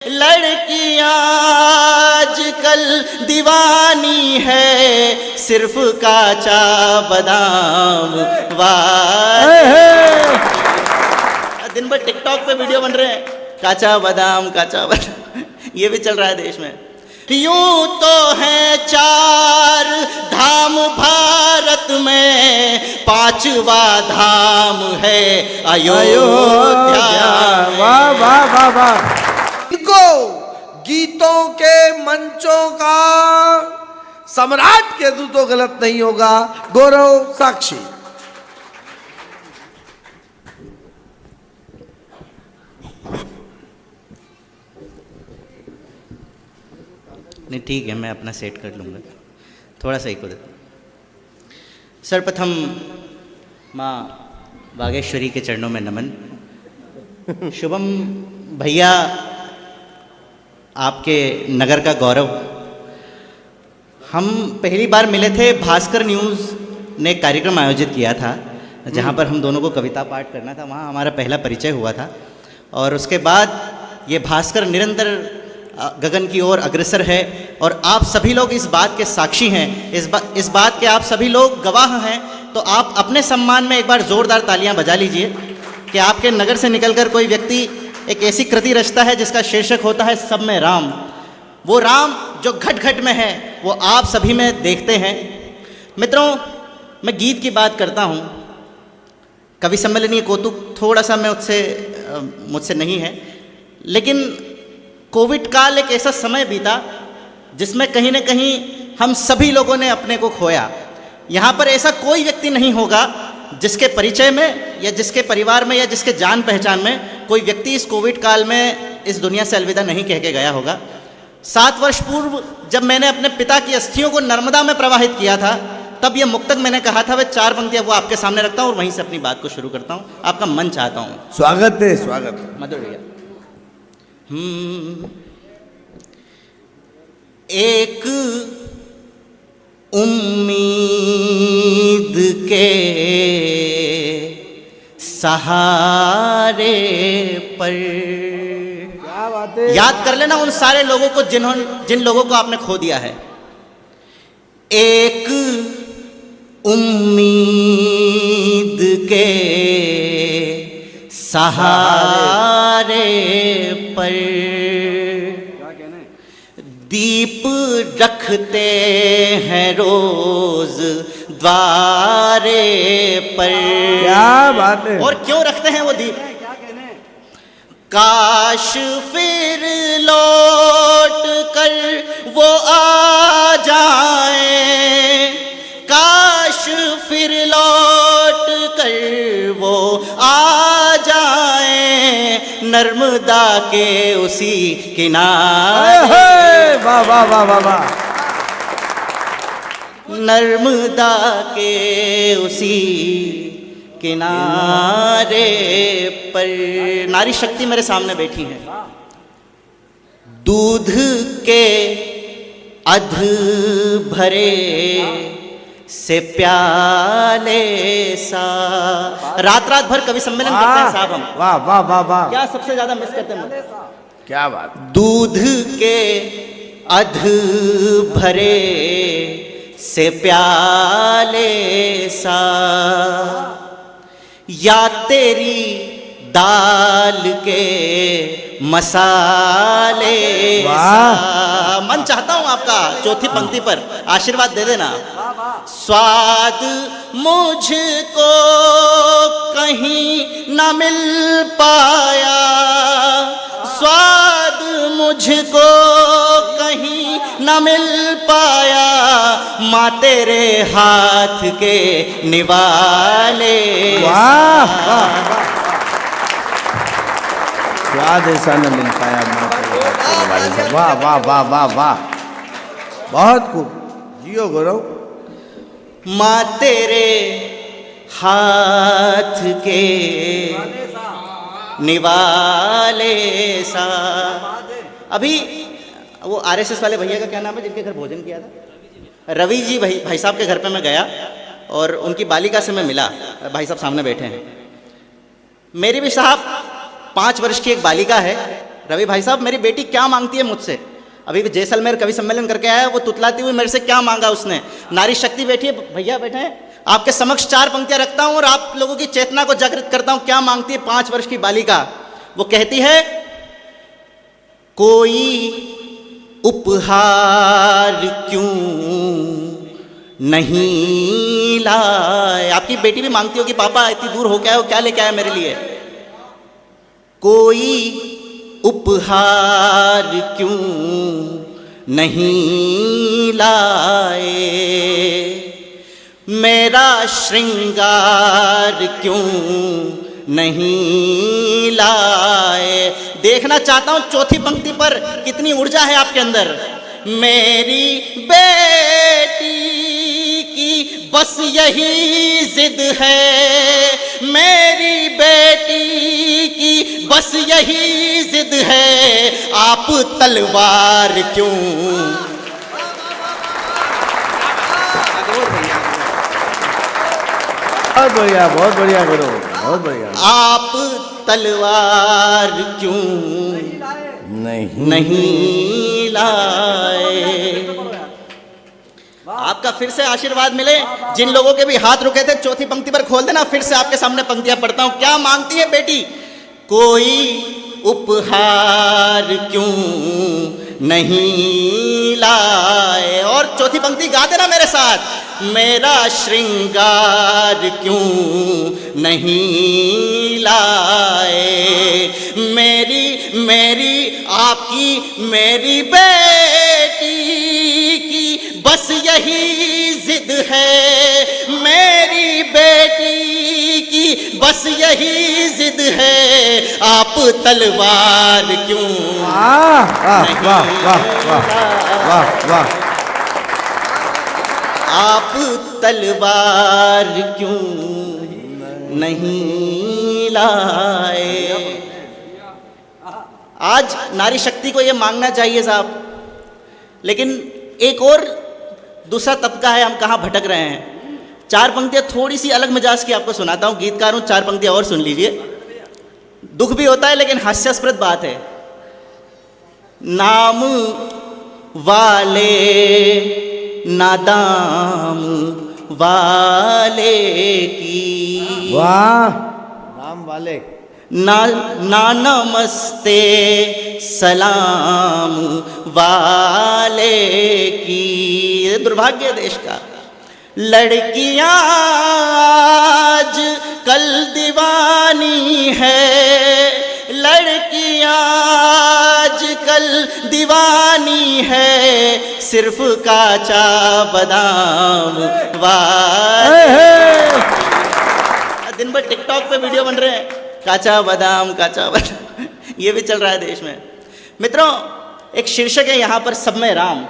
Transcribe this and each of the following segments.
लड़कियां आजकल दीवानी है सिर्फ काचा बादाम दिन भर टिकटॉक पे वीडियो बन रहे हैं, काचा बादाम ये भी चल रहा है देश में। यूं तो है 4 धाम भारत में, 5वां धाम है अयोध्या। वाह वाह वाह वाह। इनको गीतों के मंचों का सम्राट के दूं तो गलत नहीं होगा। गौरव साक्षी। नहीं ठीक है, मैं अपना सेट कर लूँगा, थोड़ा सा एक सर्वप्रथम माँ बागेश्वरी के चरणों में नमन। शुभम भैया, आपके नगर का गौरव। हम पहली बार मिले थे, भास्कर न्यूज़ ने एक कार्यक्रम आयोजित किया था जहाँ पर हम दोनों को कविता पाठ करना था, वहाँ हमारा पहला परिचय हुआ था। और उसके बाद ये भास्कर निरंतर गगन की ओर अग्रसर है और आप सभी लोग इस बात के साक्षी हैं, इस बात के आप सभी लोग गवाह हैं। तो आप अपने सम्मान में एक बार ज़ोरदार तालियां बजा लीजिए कि आपके नगर से निकलकर कोई व्यक्ति एक ऐसी कृति रचता है जिसका शीर्षक होता है सब में राम। वो राम जो घट घट में है वो आप सभी में देखते हैं। मित्रों, मैं गीत की बात करता हूँ, कवि सम्मेलनीय कौतुक थोड़ा सा मैं मुझसे नहीं है, लेकिन कोविड काल एक ऐसा समय बीता जिसमें कहीं न कहीं हम सभी लोगों ने अपने को खोया। यहाँ पर ऐसा कोई व्यक्ति नहीं होगा जिसके परिचय में या जिसके परिवार में या जिसके जान पहचान में कोई व्यक्ति इस कोविड काल में इस दुनिया से अलविदा नहीं कह के गया होगा। 7 वर्ष पूर्व जब मैंने अपने पिता की अस्थियों को नर्मदा में प्रवाहित किया था, तब ये मुक्तक मैंने कहा था, वह 4 पंक्तियाँ वो आपके सामने रखता हूँ और वहीं से अपनी बात को शुरू करता हूँ। आपका मन चाहता हूँ। स्वागत है, स्वागत है। मधुर भैया। एक उम्मीद के सहारे पर, क्या बात है। याद कर लेना उन सारे लोगों को जिन लोगों को आपने खो दिया है। एक उम्मीद के सहारे पर दीप रखते हैं रोज द्वारे पर। क्या बात है। और क्यों रखते हैं वो दीप? काश फिर लौट कर वो आ जाए, काश फिर लौट कर वो आ जाए, नर्मदा के उसी किनारे। वाह वाह वाह वाह वाह। नर्मदा के उसी किनारे पर। नारी शक्ति मेरे सामने बैठी है। दूध के अध भरे से प्याले सा। रात रात भर कवि सम्मेलन करते हैं साहब हम। वाह वाह वाह वाह। क्या सबसे ज्यादा मिस करते हैं? क्या बात। दूध के अध भरे से प्याले सा, या तेरी दाल के मसाले सा। मन चाहता हूं आपका चौथी पंक्ति पर आशीर्वाद दे देना। स्वाद मुझको कहीं न मिल पाया, स्वाद मुझको कहीं न मिल पाया, माँ तेरे हाथ के निवाले। वाह वाह। स्वाद ऐसा न मिल पाया माँ तेरे हाथ के निवाले से। वाह वाह वाह वाह वाह। बहुत खूब। जियो गौरव। माँ तेरे हाथ के निवाले सा। अभी वो आरएसएस वाले भैया का क्या नाम है जिनके घर भोजन किया था? रवि जी भाई साहब के घर पे मैं गया और उनकी बालिका से मैं मिला। भाई साहब सामने बैठे हैं। मेरी भी साहब 5 वर्ष की एक बालिका है, रवि भाई साहब मेरी बेटी क्या मांगती है मुझसे, अभी भी जैसलमेर कवि सम्मेलन करके आया है, वो तुतलाती हुई मेरे से क्या मांगा उसने। नारी शक्ति बैठी है, भैया बैठे हैं, आपके समक्ष 4 पंक्तियां रखता हूं और आप लोगों की चेतना को जागृत करता हूं। क्या मांगती है 5 वर्ष की बालिका? वो कहती है, कोई उपहार क्यों नहीं लाए। आपकी बेटी भी मांगती हो कि पापा इतनी दूर हो क्या हो, क्या लेके आया मेरे लिए। कोई उपहार क्यों नहीं लाए, मेरा श्रृंगार क्यों नहीं लाए। देखना चाहता हूं चौथी पंक्ति पर कितनी ऊर्जा है आपके अंदर। मेरी बेटी की बस यही जिद है, मेरी बेटी की बस यही जिद है, आप तलवार क्यों। बहुत बढ़िया, बहुत बढ़िया गुरु, बहुत बढ़िया। आप तलवार क्यों नहीं लाए। आपका फिर से आशीर्वाद मिले। जिन लोगों के भी हाथ रुके थे चौथी पंक्ति पर खोल देना, फिर से आपके सामने पंक्तियां पढ़ता हूं। क्या मांगती है बेटी? कोई उपहार क्यों नहीं लाए। और चौथी पंक्ति गा देना मेरे साथ। मेरा श्रृंगार क्यों नहीं लाए, मेरी आपकी मेरी बेटी की बस यही जिद है, मेरी बेटी की बस यही जिद है, आप तलवार क्यों वाह वाह वाह वाह वाह वाह। आप तलवार क्यों नहीं लाए। आज नारी शक्ति को ये मांगना चाहिए साहब, लेकिन एक और दूसरा तबका है, हम कहाँ भटक रहे हैं। 4 पंक्तियां थोड़ी सी अलग मिजाज की आपको सुनाता हूँ, गीतकार हूँ, 4 पंक्तियां और सुन लीजिए। दुख भी होता है लेकिन हास्यास्पद बात है। नाम वाले नादाम वाले की, वाह, नाम वाले ना नमस्ते सलाम वाले की। ये दुर्भाग्य है देश का। लड़कियां आज कल दीवानी है, लड़कियां आज कल दीवानी है, सिर्फ काचा बादाम वाले। दिन भर टिकटॉक पे वीडियो बन रहे हैं, काचा बादाम काचा बादाम, ये भी चल रहा है देश में। मित्रों, एक शीर्षक है यहाँ पर सब में राम।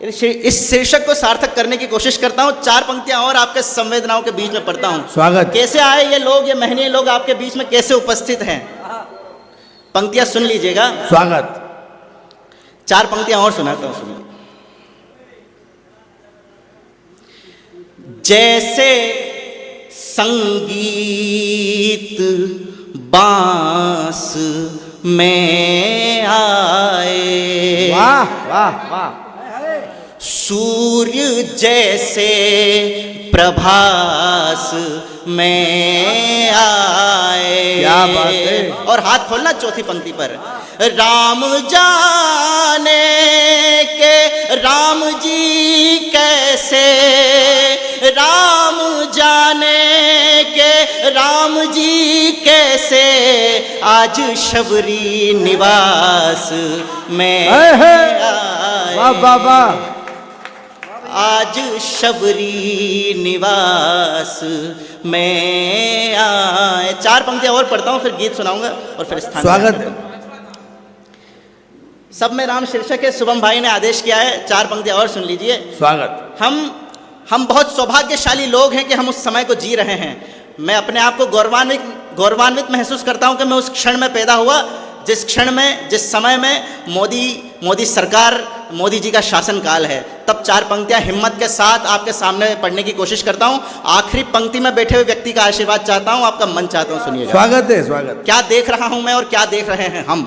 इस शीर्षक को सार्थक करने की कोशिश करता हूँ। 4 पंक्तियां और आपके संवेदनाओं के बीच में पढ़ता हूँ। स्वागत। कैसे आए ये लोग, ये महनीय लोग आपके बीच में कैसे उपस्थित हैं। पंक्तियां सुन लीजिएगा। स्वागत। 4 पंक्तियां और सुनाता हूँ, सुनिए। जैसे संगीत बांस में आए, वाह वाह वाह। सूर्य जैसे प्रभास में आए। क्या बात है। और हाथ खोलना चौथी पंक्ति पर। राम जाने के राम जी कैसे, राम जाने के राम जी कैसे, आज शबरी निवास में आए। वाह वाह वाह। आज शबरी निवास में आए। 4 पंक्तियां और पढ़ता हूं, फिर गीत सुनाऊंगा और फिर स्थान। स्वागत। सब में राम शीर्षक है, शुभम भाई ने आदेश किया है। 4 पंक्तियां और सुन लीजिए। स्वागत। हम बहुत सौभाग्यशाली लोग हैं कि हम उस समय को जी रहे हैं। मैं अपने आप को गौरवान्वित महसूस करता हूं कि मैं उस क्षण में पैदा हुआ जिस क्षण में, जिस समय में मोदी सरकार, मोदी जी का शासनकाल है। तब 4 पंक्तियां हिम्मत के साथ आपके सामने पढ़ने की कोशिश करता हूं। आखिरी पंक्ति में बैठे हुए व्यक्ति का आशीर्वाद चाहता हूं, आपका मन चाहता हूं, सुनिएगा। स्वागत है, स्वागत। क्या देख रहा हूं मैं और क्या देख रहे हैं हम।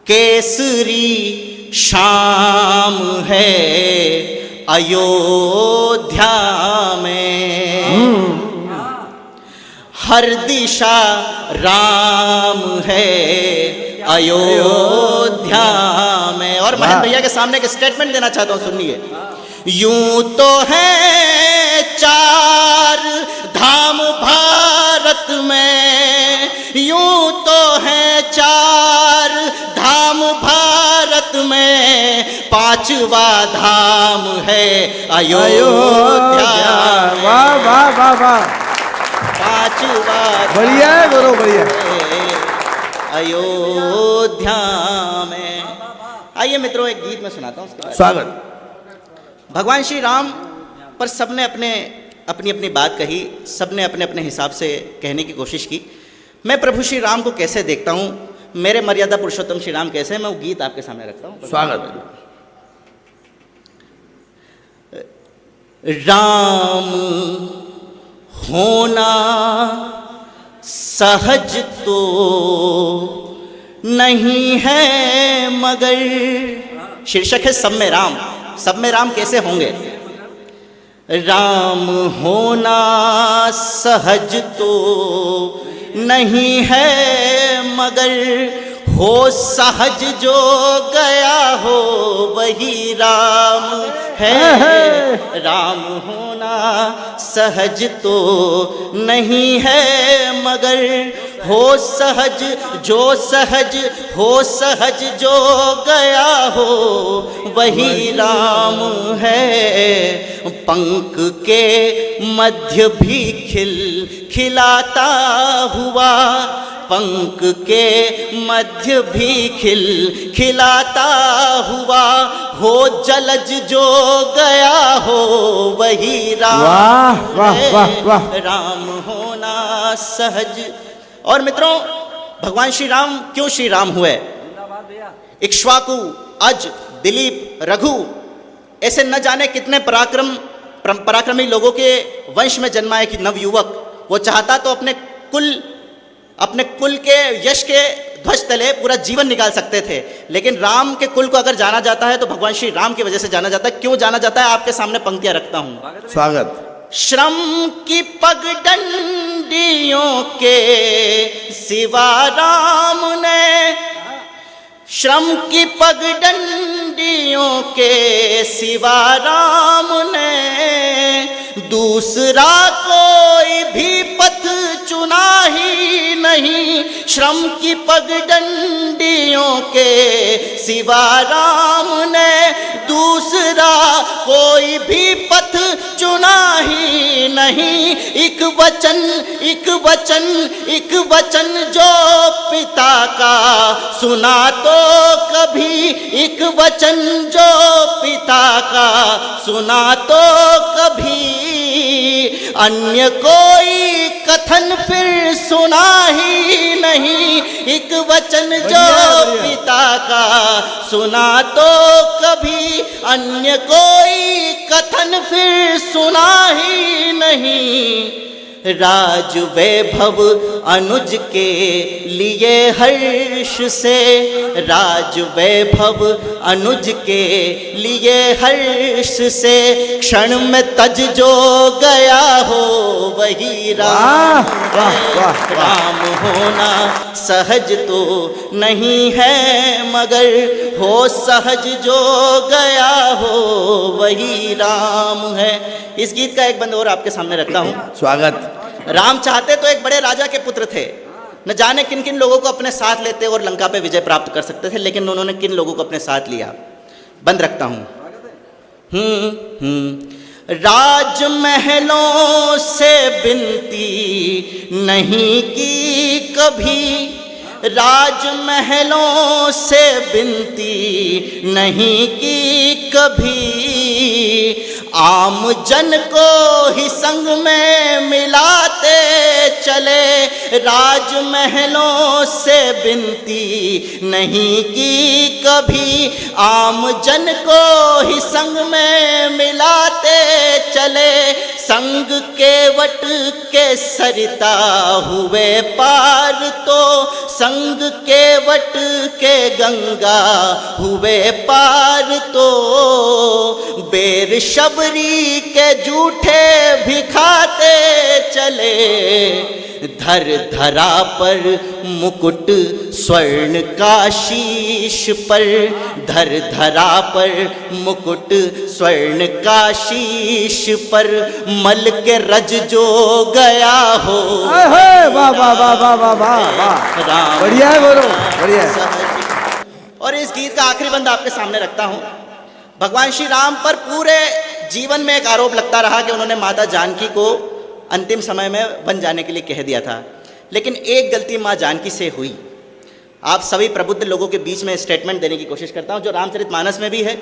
केसरी शाम है अयोध्या में, हर दिशा राम है अयोध्या में। और महन भैया के सामने एक स्टेटमेंट देना चाहता हूं, सुनिए। यूं तो है चार धाम भारत में, यूं तो है चार धाम भारत में, पांचवा धाम है अयोध्या। वाह वाह वाह वाह, पांचवा बढ़िया है गुरु, बढ़िया अयोध्या में। आइए मित्रों, एक गीत में सुनाता हूँ उसके बाद। स्वागत। भगवान श्री राम पर सबने अपनी अपनी बात कही, सबने अपने अपने हिसाब से कहने की कोशिश की। मैं प्रभु श्री राम को कैसे देखता हूँ, मेरे मर्यादा पुरुषोत्तम श्री राम कैसे हैं, मैं वो गीत आपके सामने रखता हूँ। स्वागत। राम होना सहज तो नहीं है मगर, शीर्षक है सब में राम। सब में राम कैसे होंगे? राम होना सहज तो नहीं है मगर, हो सहज जो गया हो वही राम है। राम होना सहज तो नहीं है मगर, हो सहज जो सहज, हो सहज जो गया हो वही राम है। पंख के मध्य भी खिलाता हुआ, पंख के मध्य भी खिलाता हुआ, हो जलज जो गया हो वही राम। वाह वाह वाह वाह, राम होना सहज। और मित्रों, भगवान श्री राम क्यों श्री राम हुए? इक्ष्वाकु, अज, दिलीप, रघु, ऐसे न जाने कितने पराक्रमी लोगों के वंश में जन्मा एक नवयुवक। वो चाहता तो अपने कुल के यश के ध्वज तले पूरा जीवन निकाल सकते थे, लेकिन राम के कुल को अगर जाना जाता है तो भगवान श्री राम की वजह से जाना जाता है। क्यों जाना जाता है, आपके सामने पंक्तियां रखता हूं। स्वागत। श्रम की पगडंडियों के सिवा राम ने, श्रम की पगडंडियों के सिवा राम ने, दूसरा कोई भी पथ चुना ही नहीं। श्रम की पगडंडियों के सिवा राम ने, दूसरा कोई भी पथ चुना ही नहीं। एक वचन एक वचन एक वचन जो पिता का सुना तो कभी, एक वचन जो पिता का सुना तो कभी, अन्य कोई कथन फिर सुना ही नहीं। एक वचन जो पिता का सुना तो कभी, अन्य कोई कथन फिर सुना ही नहीं। राज वैभव अनुज के लिए हर्ष से, राज वैभव अनुज के लिए हर्ष से, क्षण में तज जो गया हो वही राम। राम होना सहज तो नहीं है मगर, हो सहज जो गया हो वही राम है। इस गीत का एक बंद और आपके सामने रखता हूँ। स्वागत। राम चाहते तो एक बड़े राजा के पुत्र थे, न जाने किन किन लोगों को अपने साथ लेते और लंका पे विजय प्राप्त कर सकते थे, लेकिन उन्होंने किन लोगों को अपने साथ लिया। बंद रखता हूं। राजमहलों से विनती नहीं की कभी, राजमहलों से विनती नहीं की कभी, आम जन को ही संग में मिलाते चले। राजमहलों से विनती नहीं की कभी, आम जन को ही संग में मिलाते चले। संग केवट के सरिता हुए पार तो संग केवट के गंगा हुए पार तो बेर शबरी के जूठे भी खाते चले धर धरा पर मुकुट स्वर्ण का शीश पर धर धरा पर मुकुट स्वर्ण का शीश पर मल के रज जो गया हो। वाह वाह वाह वाह वाह वाह, राम बढ़िया है गौरव, बढ़िया है। और इस गीत का आखिरी बंद आपके सामने रखता हूं। भगवान श्री राम पर पूरे जीवन में एक आरोप लगता रहा कि उन्होंने माता जानकी को अंतिम समय में वन जाने के लिए कह दिया था, लेकिन एक गलती माँ जानकी से हुई। आप सभी प्रबुद्ध लोगों के बीच में स्टेटमेंट देने की कोशिश करता हूँ, जो रामचरितमानस में भी है,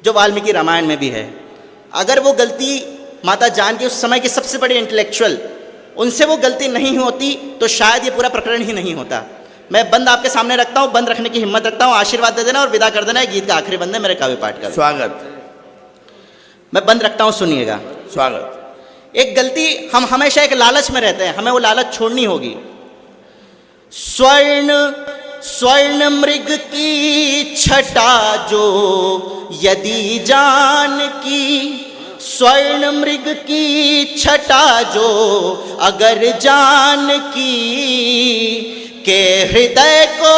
जो वाल्मीकि रामायण में भी है। अगर वो गलती माता जानकी उस समय की सबसे बड़ी इंटेलेक्चुअल, उनसे वो गलती नहीं होती तो शायद ये पूरा प्रकरण ही नहीं होता। मैं बंद आपके सामने रखता हूँ, बंद रखने की हिम्मत रखता हूँ, आशीर्वाद दे देना और विदा कर देना। गीत का आखिरी बंद है, मेरे काव्य पाठ का स्वागत। मैं बंद रखता हूँ, सुनिएगा। स्वागत। एक गलती, हम हमेशा एक लालच में रहते हैं, हमें वो लालच छोड़नी होगी। स्वर्ण स्वर्ण मृग की छटा जो यदि जान की, स्वर्ण मृग की छटा जो अगर जान की, के हृदय को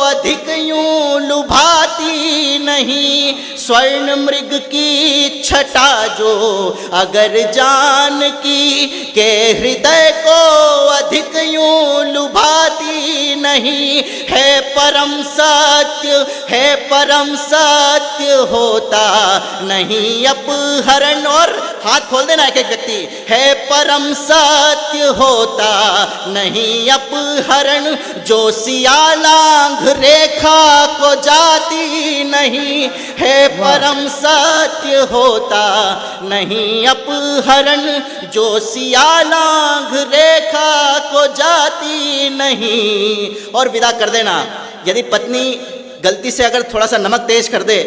अधिक यूं लुभाती नहीं। स्वर्ण मृग की छटा जो अगर जान की, के हृदय को अधिक यूं लुभाती नहीं। है परम सत्य, है परम सत्य होता नहीं अपहरण। और हाथ खोल देना एक एक व्यक्ति। है परम सत्य होता नहीं अपहरण, जो सिया लांघ रेखा को जाती नहीं। है परम सत्य होता नहीं अपहरण, जो सिया लांघ रेखा को जाती नहीं। और विदा कर देना। यदि पत्नी गलती से अगर थोड़ा सा नमक तेज कर दे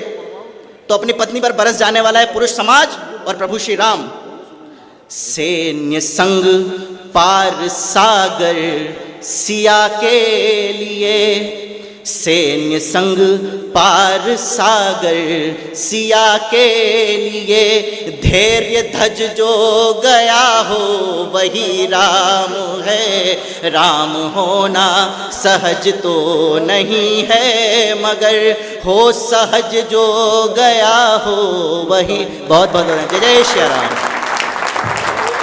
तो अपनी पत्नी पर बरस जाने वाला है पुरुष समाज और प्रभु श्री राम। सैन्य संग पार सागर सिया के लिए, सैन्य संग पार सागर सिया के लिए, धैर्य धज जो गया हो वही राम है। राम होना सहज तो नहीं है, मगर हो सहज जो गया हो वही। बहुत बहुत जय जय श्री राम।